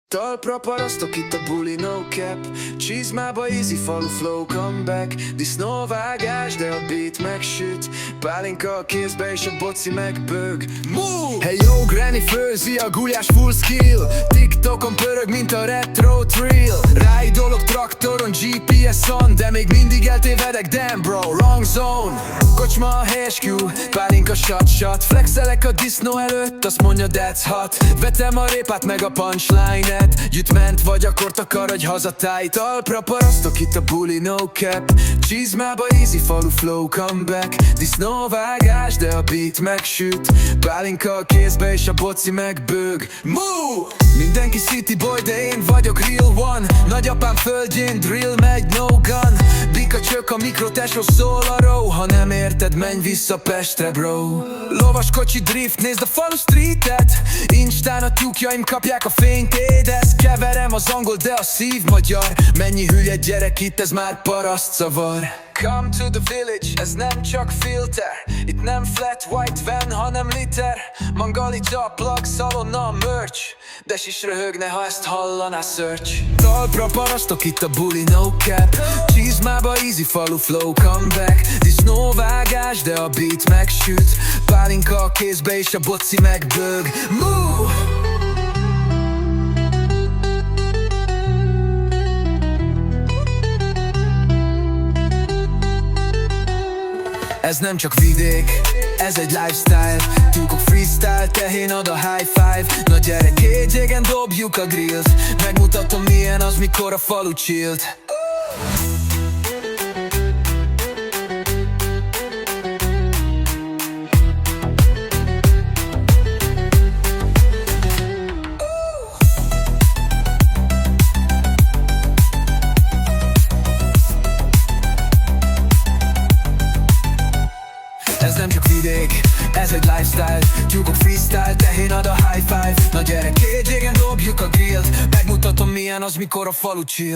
Talpra parasztok itt a buli, no cap. Csizmába easy, falu flow, comeback. Disznóvágás, de a beat megsüt. Pálinka a kézbe és a boci megbög. Move! Hey yo, granny főzi a gulyás full skill. TikTokon pörög, mint a retro thrill. Ráidolok traktoron, GPS-on, de még mindig eltévedek, damn bro, wrong zone. Kocsma a HQ, pálinka shot. Flexelek a disznó előtt, azt mondja that's hot. Vetem a répát meg a punchline. Gyütment vagy, akkor takarodj hazatáj. Talpra parasztok itt a buli, no cap. Csizmába easy, falu flow, comeback. Disznóvágás, de a beat megsüt. Pálinka a kézbe és a boci megbög. Move! Mindenki city boy, de én vagyok real one. Nagyapám földjén drill megy, no gun. Bika csök a mikrotesó, szól a row. Ha nem érted, menj vissza Pestre, bro. Lovas kocsi drift, nézd a falu streetet. Instán a tyúkjaim kapják a fényt, édez. Keverem az angol, de a szív magyar. Mennyi hülye gyerek itt, ez már paraszt zavar. Come to the village, ez nem csak filter. Itt nem flat white van, hanem liter. Mangalitza, plug, szalonna, merch. De is röhögne, ha ezt hallaná search. Talpra parasztok itt a buli, no cap. Csizmába easy, falu flow, comeback. Disznóvágás, de a beat megsüt. Pálinka a kézbe és a boci megbög. Move! Ez nem csak vidék, ez egy lifestyle. Tyúkok freestyle, tehén ad a high five. Na gyere, két jégen dobjuk a grillt. Megmutatom milyen az, mikor a falu chillt. Ez nem csak vidék, ez egy lifestyle. Tyúkok freestyle, tehén ad a high five. Na gyere, két jégen dobjuk a grillt. Megmutatom milyen az, mikor a falu chill.